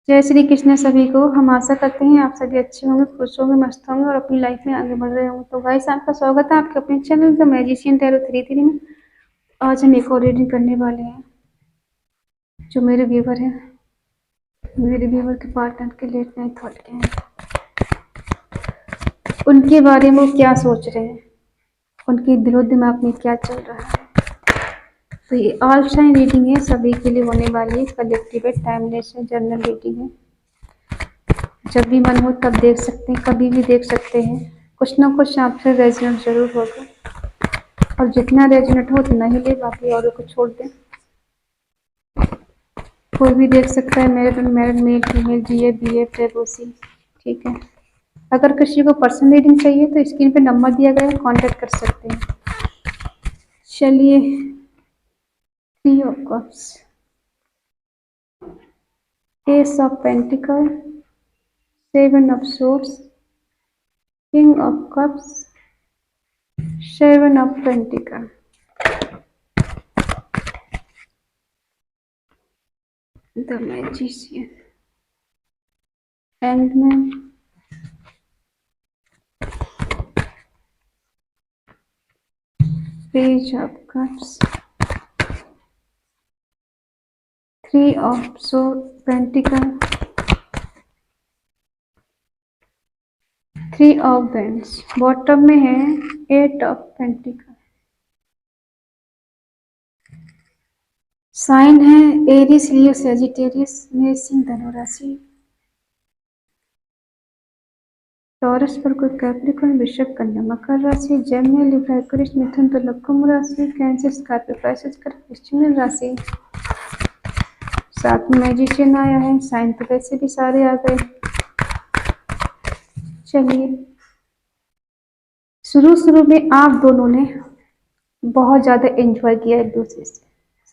जय श्री कृष्ण सभी को। हम आशा करते हैं आप सभी अच्छे होंगे, खुश होंगे, मस्त होंगे और अपनी लाइफ में आगे बढ़ रहे होंगे। तो गाइस, आपका स्वागत है आपके अपने चैनल द मैजिशियन टैरो 33 में। आज हम एक और रीडिंग करने वाले हैं। जो मेरे व्यूवर हैं, मेरे व्यूवर के पार्टनर के लेट नाइट थॉट क्या है, उनके बारे में वो क्या सोच रहे हैं, उनके दिलो दिमाग में क्या चल रहा है। तो ये ऑल टाइम रीडिंग है, सभी के लिए होने वाली है, कलेक्टिव है, टाइमलेस है, जनरल रीडिंग है। जब भी मन हो तब देख सकते हैं, कभी भी देख सकते हैं। कुछ ना कुछ आपसे रेजोनेट जरूर होगा, और जितना रेजोनेट हो उतना ही ले, बाकी औरों को छोड़ दें। कोई भी देख सकता है, मैरिड अनमैरिड, मेल फीमेल, जीए बीए प्रेगोसी, ठीक है। अगर किसी को पर्सनल रीडिंग चाहिए तो स्क्रीन पे नंबर दिया गया है, कांटेक्ट कर सकते हैं। चलिए, 3 of cups, S of pentacle, 7 of source, king of cups, 7 of pentacle, the magician, hangman, page of cups, 3 of pentacle, 3 of bands. Bottom में है 8 ऑफ पेंटिकल। साइन है एरिस, लियो, सेजिटेरियस, मेषिंग, धनु राशि। टॉरस पर कोई कैप्रिकॉर्न, वृषभ, कन्या, मकर राशि, जेमिनी, लिब्रा, एक्वेरियस, मिथुन, तुला, कुंभ राशि, कैंसर, स्कॉर्पियो, pisces, वृश्चिक राशि। साथ में मैजिशियन आया है। साइन तो वैसे भी सारे आ गए। चलिए, शुरू में आप दोनों ने बहुत ज्यादा एंजॉय किया एक दूसरे से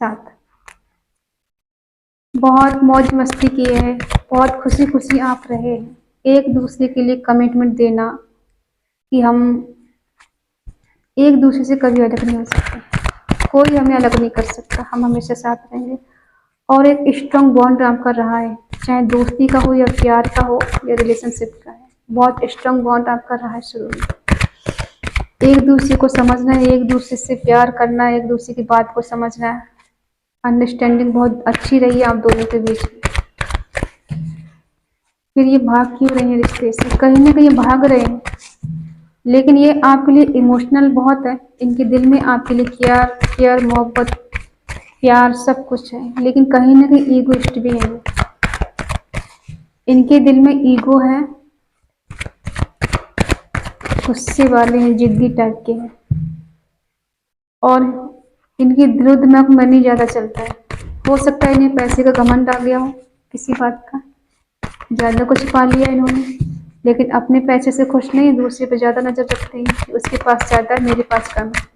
साथ, बहुत मौज मस्ती किए हैं, बहुत खुशी खुशी आप रहे हैं। एक दूसरे के लिए कमिटमेंट देना कि हम एक दूसरे से कभी अलग नहीं हो सकते, कोई हमें अलग नहीं कर सकता, हम हमेशा साथ रहेंगे। और एक स्ट्रॉन्ग बॉन्ड आपका रहा है, चाहे दोस्ती का हो या प्यार का हो या रिलेशनशिप का है। बहुत स्ट्रॉन्ग बॉन्ड आपका रहा है शुरू में। एक दूसरे को समझना है, एक दूसरे से प्यार करना है, एक दूसरे की बात को समझना है। अंडरस्टैंडिंग बहुत अच्छी रही है आप दोनों के बीच में। फिर ये भाग क्यों रहे हैं रिश्ते से? कहीं ना कहीं भाग रहे हैं, लेकिन ये आपके लिए इमोशनल बहुत है। इनके दिल में आपके लिए केयर मोहब्बत प्यार सब कुछ है, लेकिन कहीं ना कहीं ईगोइस्ट भी है। इनके दिल में ईगो है, गुस्से वाले हैं, जिद्दी टाइप के हैं, और इनके दिलो दिमाग में मनी ज्यादा चलता है। हो सकता है इन्हें पैसे का घमंड आ गया हो, किसी बात का ज्यादा कुछ पा लिया इन्होंने, लेकिन अपने पैसे से खुश नहीं, दूसरे पे ज्यादा नजर रखते हैं। उसके पास ज्यादा है, मेरे पास कम है।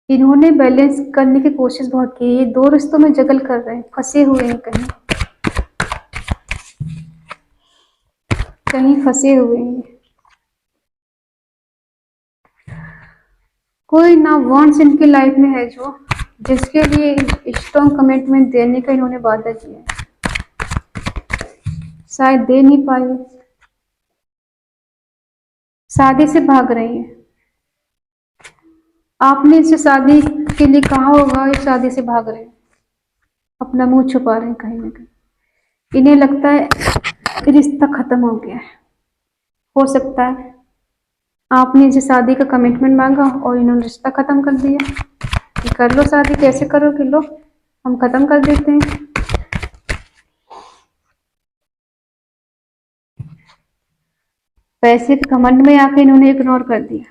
इन्होंने बैलेंस करने की कोशिश बहुत की है। ये दो रिश्तों में जगल कर रहे हैं, फंसे हुए हैं, कहीं कहीं फंसे हुए हैं। कोई ना वांट्स इनकी लाइफ में है, जो जिसके लिए स्ट्रॉन्ग कमिटमेंट देने का इन्होंने वादा किया है, शायद दे नहीं पाए, शादी से भाग रहे हैं। आपने इसे शादी के लिए कहा होगा, ये शादी से भाग रहे हैं, अपना मुंह छुपा रहे हैं कहीं ना कहीं। इन्हें लगता है रिश्ता खत्म हो गया है। हो सकता है आपने इसे शादी का कमिटमेंट मांगा और इन्होंने रिश्ता खत्म कर दिया कि कर लो शादी, कैसे करोगे, लो हम खत्म कर देते हैं। पैसे के घमंड में आके इन्होंने इग्नोर कर दिया।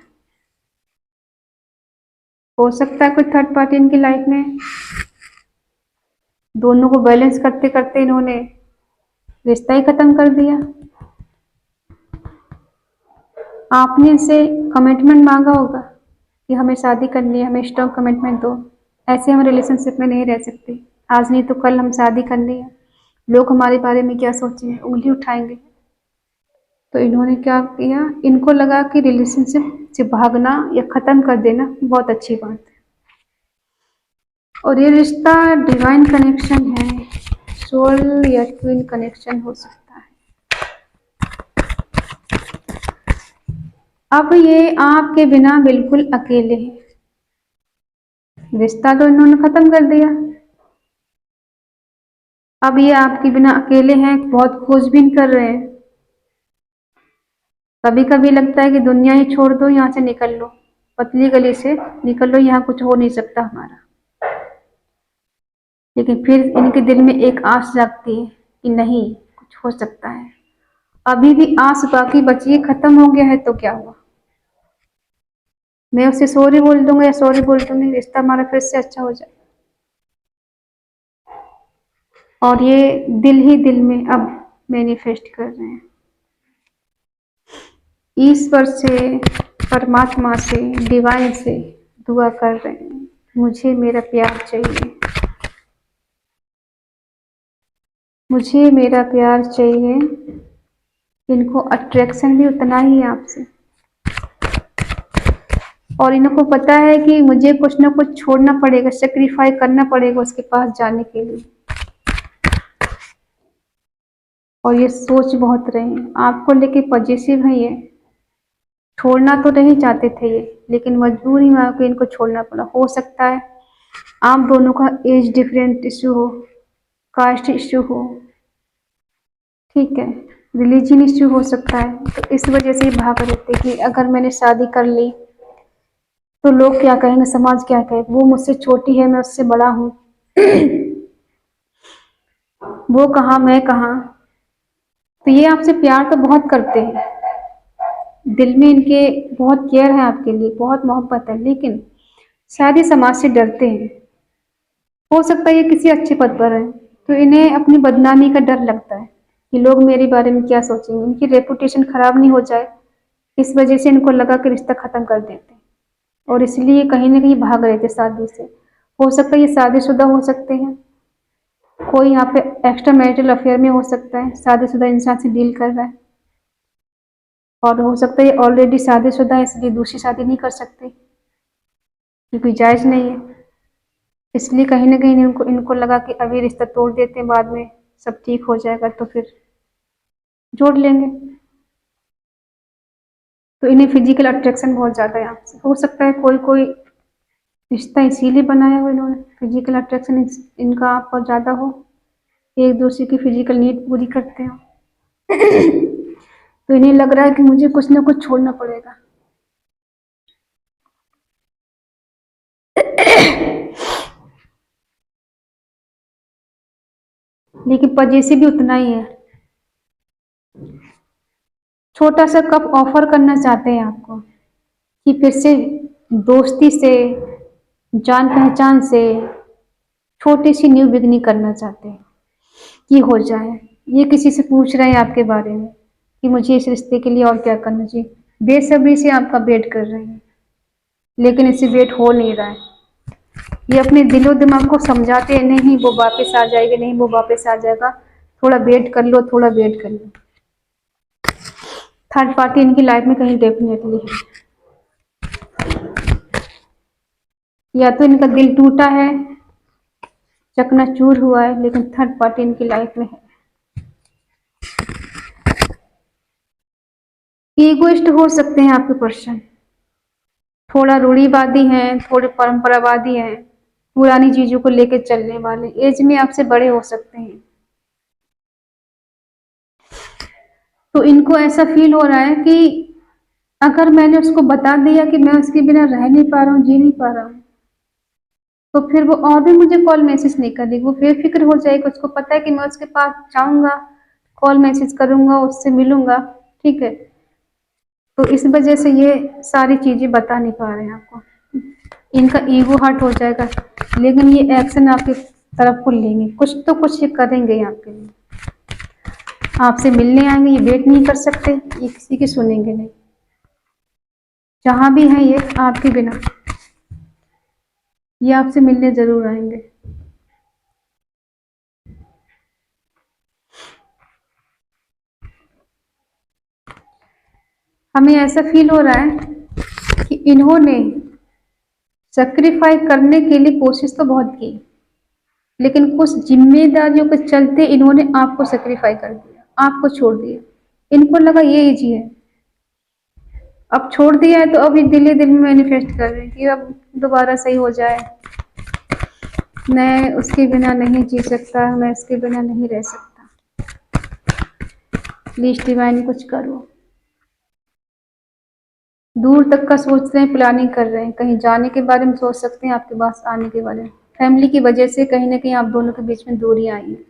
हो सकता है कोई थर्ड पार्टी इनकी लाइफ में। दोनों को बैलेंस करते करते इन्होंने रिश्ता ही खत्म कर दिया। आपने इनसे कमिटमेंट मांगा होगा कि हमें शादी करनी है, हमें स्ट्रॉन्ग कमिटमेंट दो, ऐसे हम रिलेशनशिप में नहीं रह सकते, आज नहीं तो कल हम शादी करनी है, लोग हमारे बारे में क्या सोचेंगे, उंगली उठाएंगे। तो इन्होंने क्या किया, इनको लगा कि रिलेशनशिप से भागना या खत्म कर देना बहुत अच्छी बात है। और ये रिश्ता डिवाइन कनेक्शन है, सोल या ट्विन कनेक्शन हो सकता है। अब ये आपके बिना बिल्कुल अकेले हैं। रिश्ता तो इन्होंने खत्म कर दिया, अब ये आपके बिना अकेले हैं, बहुत खोजबीन कर रहे हैं। कभी कभी लगता है कि दुनिया ही छोड़ दो, यहाँ से निकल लो, पतली गली से निकल लो, यहाँ कुछ हो नहीं सकता हमारा। लेकिन फिर इनके दिल में एक आस जागती है कि नहीं, कुछ हो सकता है। अभी भी आस बाकी बची है, खत्म हो गया है तो क्या हुआ, मैं उसे सॉरी बोल दूंगा या सॉरी बोल दूंगी, रिश्ता हमारा फिर से अच्छा हो जाए। और ये दिल ही दिल में अब मैनिफेस्ट कर रहे हैं, ईश्वर से, परमात्मा से, डिवाइन से दुआ कर रहे हैं, मुझे मेरा प्यार चाहिए, मुझे मेरा प्यार चाहिए। इनको अट्रैक्शन भी उतना ही है आपसे, और इनको पता है कि मुझे कुछ ना कुछ छोड़ना पड़ेगा, सेक्रीफाई करना पड़ेगा उसके पास जाने के लिए। और ये सोच बहुत रहे हैं, आपको लेके पॉजिटिव है ये, छोड़ना तो नहीं चाहते थे ये, लेकिन मजबूरी में आके इनको छोड़ना पड़ा। हो सकता है आप दोनों का एज डिफरेंट इश्यू हो, कास्ट इश्यू हो, ठीक है, रिलीजन इश्यू हो सकता है। तो इस वजह से भाग रहे थे कि अगर मैंने शादी कर ली तो लोग क्या कहेंगे, समाज क्या कहेगा, वो मुझसे छोटी है, मैं उससे बड़ा हूँ, वो कहाँ मैं कहाँ। तो ये आपसे प्यार तो बहुत करते हैं, दिल में इनके बहुत केयर है आपके लिए, बहुत मोहब्बत है, लेकिन शायद ये समाज से डरते हैं। हो सकता है ये किसी अच्छे पद पर है, तो इन्हें अपनी बदनामी का डर लगता है कि लोग मेरे बारे में क्या सोचेंगे, इनकी रेपुटेशन खराब नहीं हो जाए, इस वजह से इनको लगा कि रिश्ता खत्म कर देते हैं, और इसलिए कहीं ना कहीं भाग रहे थे शादी से। हो सकता है ये शादीशुदा हो सकते हैं, कोई यहाँ पे एक्स्ट्रा मैरिटल अफेयर में हो सकता है, शादीशुदा इंसान से डील कर रहा है, और हो सकता है ये ऑलरेडी शादीशुदा है, इसलिए दूसरी शादी नहीं कर सकते क्योंकि जायज नहीं है। इसलिए कहीं ना कहीं इनको इनको लगा कि अभी रिश्ता तोड़ देते हैं, बाद में सब ठीक हो जाएगा तो फिर जोड़ लेंगे। तो इन्हें फिजिकल अट्रैक्शन बहुत ज़्यादा है आपसे। हो सकता है कोई कोई रिश्ता इसीलिए बनाया हो इन्होंने, फिजिकल अट्रैक्शन इनका आपका ज़्यादा हो, एक दूसरे की फिजिकल नीड पूरी करते हो। तो इन्हें लग रहा है कि मुझे कुछ ना कुछ छोड़ना पड़ेगा। लेकिन पजेसी भी उतना ही है, छोटा सा कप ऑफर करना चाहते हैं आपको कि फिर से दोस्ती से, जान पहचान से छोटी सी न्यू बिगनिंग करना चाहते हैं कि हो जाए। ये किसी से पूछ रहे हैं आपके बारे में कि मुझे इस रिश्ते के लिए और क्या करना चाहिए, बेसब्री से आपका वेट कर रहे हैं, लेकिन इससे वेट हो नहीं रहा है। ये अपने दिलो दिमाग को समझाते हैं, नहीं वो वापस आ जाएगा, नहीं वो वापस आ जाएगा, थोड़ा वेट कर लो, थोड़ा वेट कर लो। थर्ड पार्टी इनकी लाइफ में कहीं डेफिनेटली है, या तो इनका दिल टूटा है, चकनाचूर हुआ है, लेकिन थर्ड पार्टी इनकी लाइफ में है। ईगोइस्ट हो सकते हैं आपके पर्सन, थोड़ा रूढ़िवादी हैं, थोड़े परंपरावादी हैं, पुरानी चीजों को लेकर चलने वाले, एज में आपसे बड़े हो सकते हैं। तो इनको ऐसा फील हो रहा है कि अगर मैंने उसको बता दिया कि मैं उसके बिना रह नहीं पा रहा हूँ, जी नहीं पा रहा हूँ, तो फिर वो और भी मुझे कॉल मैसेज नहीं करेगी, वो बेफिक्र हो जाएगी। उसको पता है कि मैं उसके पास जाऊंगा, कॉल मैसेज करूंगा, उससे मिलूंगा, ठीक है। तो इस वजह से ये सारी चीजें बता नहीं पा रहे हैं आपको, इनका ईगो हर्ट हो जाएगा, लेकिन ये एक्शन आपकी तरफ को लेंगे, कुछ तो कुछ ये करेंगे आपके लिए, आपसे मिलने आएंगे, ये वेट नहीं कर सकते, ये किसी की सुनेंगे नहीं, जहां भी हैं ये आपके बिना, ये आपसे मिलने जरूर आएंगे। हमें ऐसा फील हो रहा है कि इन्होंने सेक्रीफाई करने के लिए कोशिश तो बहुत की, लेकिन कुछ जिम्मेदारियों के चलते इन्होंने आपको सेक्रीफाई कर दिया, आपको छोड़ दिया। इनको लगा ये इजी है, अब छोड़ दिया है तो अब ये दिल ही दिल में मैनिफेस्ट कर रहे हैं कि अब दोबारा सही हो जाए, मैं उसके बिना नहीं जी सकता, मैं उसके बिना नहीं रह सकता, प्लीज डिवाइन कुछ करो। दूर तक का सोच रहे हैं, प्लानिंग कर रहे हैं, कहीं जाने के बारे में सोच सकते हैं, आपके पास आने के बारे में। फैमिली की वजह से कहीं ना कहीं आप दोनों के बीच में दूरियां आई हैं।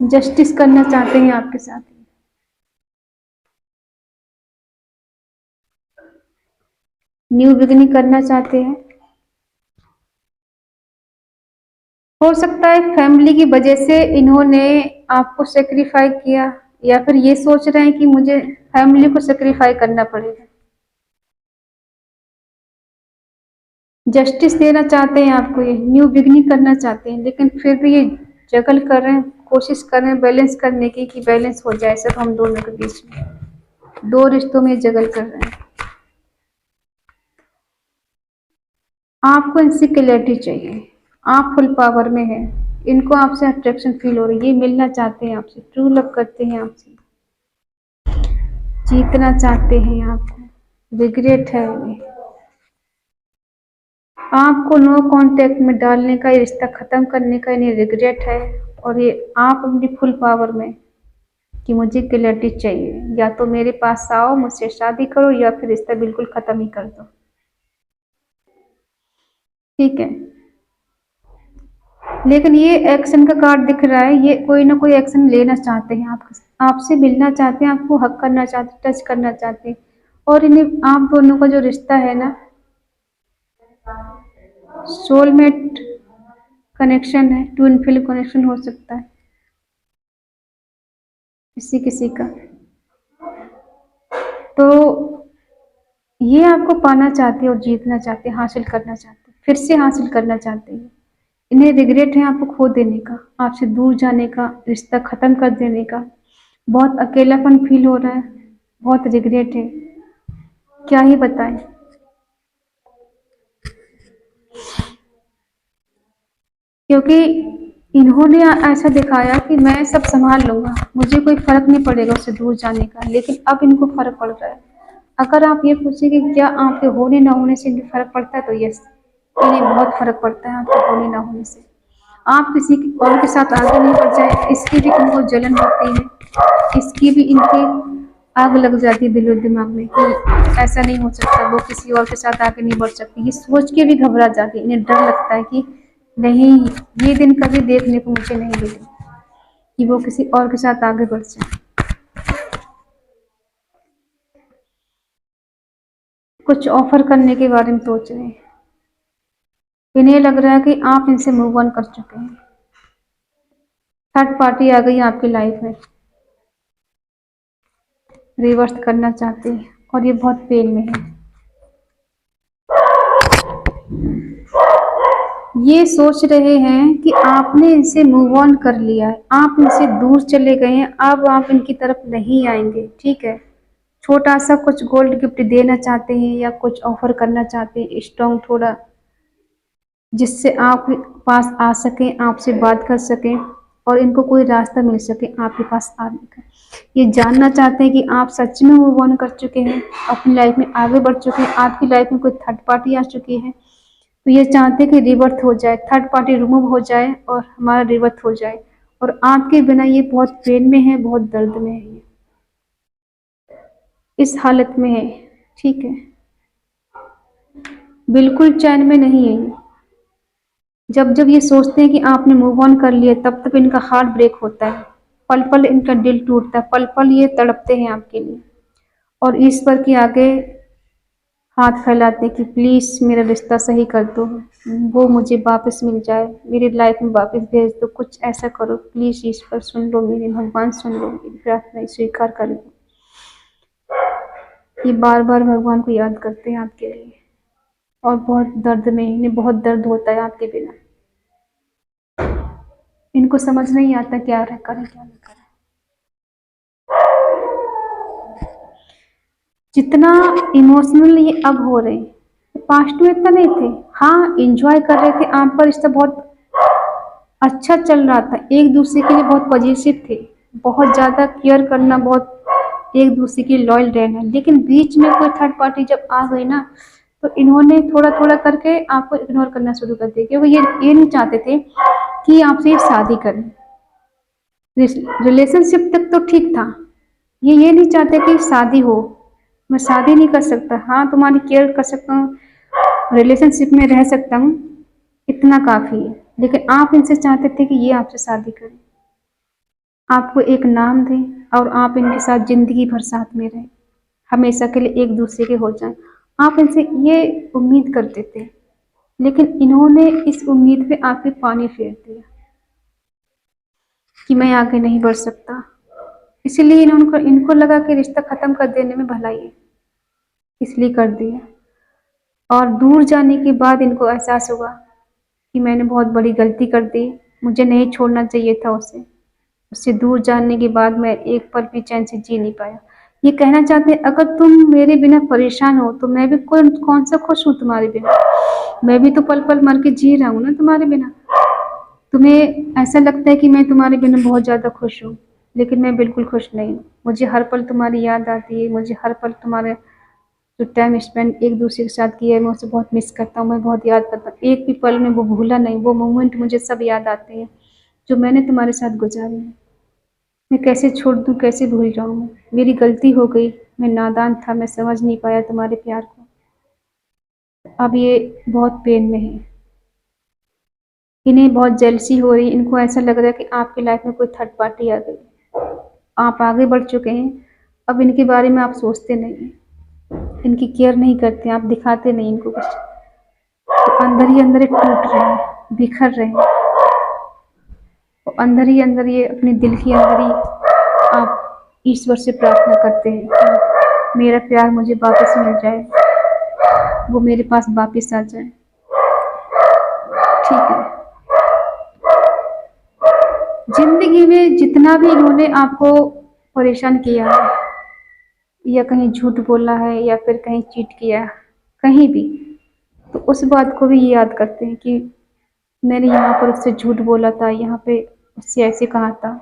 जस्टिस करना चाहते हैं आपके साथ, न्यू बिगिनिंग करना चाहते हैं। हो सकता है फैमिली की वजह से इन्होंने आपको सेक्रीफाई किया, या फिर ये सोच रहे हैं कि मुझे फैमिली को सेक्रीफाई करना पड़ेगा। जस्टिस देना चाहते हैं आपको, ये न्यू बिगनिंग करना चाहते हैं, लेकिन फिर भी ये जगल कर रहे हैं, कोशिश कर रहे हैं बैलेंस करने की, कि बैलेंस हो जाए सब हम दोनों के बीच में। दो रिश्तों में जगल कर रहे हैं। आपको इनसे क्लैरिटी चाहिए, आप फुल पावर में हैं, इनको आपसे अट्रैक्शन फील हो रही है, ये मिलना चाहते हैं आपसे, ट्रू लव करते हैं आपसे, जीतना चाहते हैं आपको, रिग्रेट है इन्हें, आपको नो कांटेक्ट में डालने का, ये रिश्ता खत्म करने का इन्हें रिग्रेट है। और ये आप अपनी फुल पावर में कि मुझे क्लैरिटी चाहिए, या तो मेरे पास आओ, मुझसे शादी करो, या फिर रिश्ता बिल्कुल खत्म ही कर दो। ठीक है, लेकिन ये एक्शन का कार्ड दिख रहा है, ये कोई ना कोई एक्शन लेना चाहते हैं, आपसे मिलना चाहते हैं, आपको हक करना चाहते हैं, टच करना चाहते हैं। और इन्हें आप दोनों का जो रिश्ता है ना, सोलमेट कनेक्शन है, ट्विन फ्लेम कनेक्शन हो सकता है किसी किसी का। तो ये आपको पाना चाहते हैं और जीतना चाहते हैं, हासिल करना चाहते हैं, फिर से हासिल करना चाहते हैं। इन्हें रिग्रेट है आपको खो देने का, आपसे दूर जाने का, रिश्ता खत्म कर देने का। बहुत अकेलापन फील हो रहा है, बहुत रिग्रेट है, क्या ही बताएं। क्योंकि इन्होंने ऐसा दिखाया कि मैं सब संभाल लूंगा, मुझे कोई फर्क नहीं पड़ेगा उससे दूर जाने का, लेकिन अब इनको फर्क पड़ रहा है। अगर आप ये पूछे कि क्या आपके होने ना होने से इन्हें फर्क पड़ता है, तो यस, इन्हें बहुत फर्क पड़ता है आपके होने ना होने से। आप किसी और के साथ आगे नहीं बढ़ जाए, इसकी भी इनको जलन होती है, इसकी भी इनके आग लग जाती है दिलो दिमाग में कि ऐसा नहीं हो सकता, वो किसी और के साथ आगे नहीं बढ़ सकती। ये सोच के भी घबरा जाती है, इन्हें डर लगता है कि नहीं, ये दिन कभी देखने को मुझे नहीं मिले कि वो किसी और के साथ आगे बढ़ जाए। कुछ ऑफर करने के बारे में सोच रहे हैं, इन्हें लग रहा है कि आप इनसे मूव ऑन कर चुके हैं, थर्ड पार्टी आ गई आपकी लाइफ में, रिवर्स करना चाहते हैं, और ये बहुत पेन में है। ये सोच रहे हैं कि आपने इनसे मूव ऑन कर लिया है, आप इनसे दूर चले गए हैं, अब आप इनकी तरफ नहीं आएंगे। ठीक है, छोटा सा कुछ गोल्ड गिफ्ट देना चाहते हैं, या कुछ ऑफर करना चाहते हैं स्ट्रॉन्ग थोड़ा, जिससे आप पास आ सकें, आपसे बात कर सकें, और इनको कोई रास्ता मिल सके आपके पास आने का। ये जानना चाहते हैं कि आप सच में मूव ऑन कर चुके हैं, अपनी लाइफ में आगे बढ़ चुके हैं, आपकी लाइफ में कोई थर्ड पार्टी आ चुकी है। तो ये चाहते हैं कि रिवर्थ हो जाए, थर्ड पार्टी रिमूव हो जाए और हमारा रिवर्थ हो जाए, और आपके बिना ये बहुत पेन में है, बहुत दर्द में है, ये इस हालत में है। ठीक है, बिल्कुल चैन में नहीं है ये। जब जब ये सोचते हैं कि आपने मूव ऑन कर लिया, तब तब इनका हार्ट ब्रेक होता है, पल पल इनका दिल टूटता है, पल पल ये तड़पते हैं आपके लिए, और ईश्वर के आगे हाथ फैलाते हैं कि प्लीज मेरा रिश्ता सही कर दो, वो मुझे वापस मिल जाए, मेरी लाइफ में वापस भेज दो, कुछ ऐसा करो प्लीज ईश्वर, सुन लो मेरी, भगवान सुन लो मेरी प्रार्थना, स्वीकार कर लो। ये बार बार भगवान को याद करते हैं आपके लिए, और बहुत दर्द में, इन्हें बहुत दर्द होता है आपके बिना। इनको समझ नहीं आता क्या करें क्या नहीं करें। जितना इमोशनल ये अब हो रहे हैं, पास्ट में इतना नहीं थे। हाँ, एंजॉय कर रहे थे, आपका रिश्ता बहुत अच्छा चल रहा था, एक दूसरे के लिए बहुत पॉजिटिव थे, बहुत ज़्यादा केयर करना, बहुत एक दूसरे के लॉयल रहना। लेकिन बीच में कोई थर्ड पार्टी जब आ गई ना, तो इन्होंने थोड़ा थोड़ा करके आपको इग्नोर करना शुरू कर दिया, क्योंकि ये नहीं चाहते थे कि आपसे ये शादी करें। रिलेशनशिप तक तो ठीक था, ये नहीं चाहते कि शादी हो। मैं शादी नहीं कर सकता, हाँ तुम्हारी केयर कर सकता हूँ, रिलेशनशिप में रह सकता हूँ, इतना काफ़ी है। लेकिन आप इनसे चाहते थे कि ये आपसे शादी करें, आपको एक नाम दें और आप इनके साथ ज़िंदगी भर साथ में रहें, हमेशा के लिए एक दूसरे के हो जाएं। आप इनसे ये उम्मीद करते थे, लेकिन इन्होंने इस उम्मीद पे आपके पानी फेर दिया कि मैं आगे नहीं बढ़ सकता। इसीलिए इनको लगा कि रिश्ता ख़त्म कर देने में भलाई है, इसलिए कर दिया। और दूर जाने के बाद इनको एहसास हुआ कि मैंने बहुत बड़ी गलती कर दी, मुझे नहीं छोड़ना चाहिए था उसे। उससे दूर जाने के बाद मैं एक पल भी चैन से जी नहीं पाया। ये कहना चाहते हैं, अगर तुम मेरे बिना परेशान हो तो मैं भी कौन सा खुश हूँ तुम्हारे बिना। मैं भी तो पल पल मर के जी रहा हूँ ना तुम्हारे बिना। तुम्हें ऐसा लगता है कि मैं तुम्हारे बिना बहुत ज़्यादा खुश हूँ, लेकिन मैं बिल्कुल खुश नहीं हूँ। मुझे हर पल तुम्हारी याद आती है, मुझे हर पल तुम्हारे जो टाइम स्पेंड एक दूसरे के साथ किया है, मैं उसे बहुत मिस करता हूँ, मैं बहुत याद करता हूँ। एक भी पल में वो भूला नहीं, वो मोमेंट मुझे सब याद आते हैं जो मैंने तुम्हारे साथ गुजारे हैं। मैं कैसे छोड़ दूँ, कैसे भूल जाऊँ मैं। मेरी गलती हो गई, मैं नादान था, मैं समझ नहीं पाया तुम्हारे प्यार को। अब ये बहुत पेन में है, इन्हें बहुत जेलसी हो रही है, इनको ऐसा लग रहा है कि आपकी लाइफ में कोई थर्ड पार्टी आ गई। आप आगे बढ़ चुके हैं, अब इनके बारे में आप सोचते नहीं हैं, इनकी केयर नहीं करते, आप दिखाते नहीं इनको कुछ। तो अंदर ही अंदर ये टूट रहे हैं, बिखर रहे हैं, और अंदर ही अंदर ये अपने दिल के अंदर ही आप ईश्वर से प्रार्थना करते हैं कि मेरा प्यार मुझे वापस मिल जाए, वो मेरे पास वापस आ जाए। ठीक है, जिंदगी में जितना भी इन्होंने आपको परेशान किया है, या कहीं झूठ बोला है, या फिर कहीं चीट किया, कहीं भी, तो उस बात को भी ये याद करते हैं कि मैंने यहाँ पर उससे झूठ बोला था, यहाँ पे उससे ऐसे कहा था।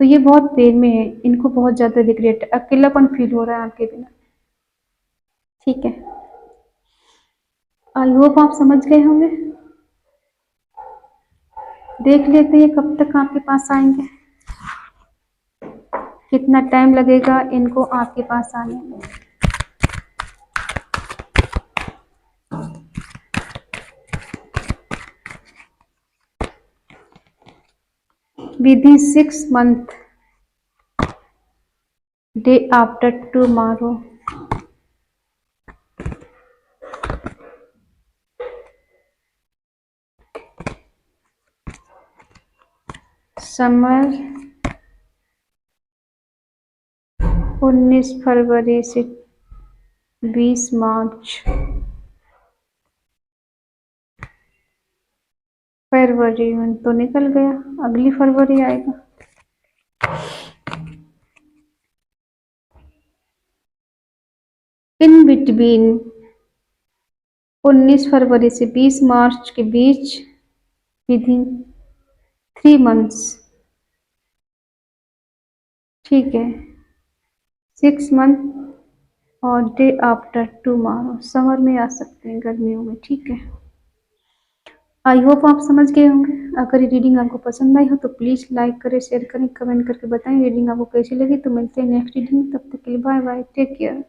तो ये बहुत पेन में है, इनको बहुत ज़्यादा रिग्रेट है, अकेलापन फील हो रहा है आपके बिना। ठीक है, आई होप आप समझ गए होंगे। देख लेते हैं कब तक आपके पास आएंगे, कितना टाइम लगेगा इनको आपके पास आने में। Within 6 months, day after tomorrow. Summer 19 फरवरी से 20 मार्च। फरवरी में तो निकल गया, अगली फरवरी आएगा। इन बिटवीन 19 फरवरी से 20 मार्च के बीच, विदिन 3 months। ठीक है, 6 month और डे आफ्टर टुमारो, समर में आ सकते हैं, गर्मियों में। ठीक है, आई होप आप समझ गए होंगे। अगर ये रीडिंग आपको पसंद आई हो तो प्लीज़ लाइक करें, शेयर करें, कमेंट करके बताएं रीडिंग आपको कैसी लगी। तो मिलते हैं नेक्स्ट रीडिंग, तब तक के लिए बाय बाय, टेक केयर।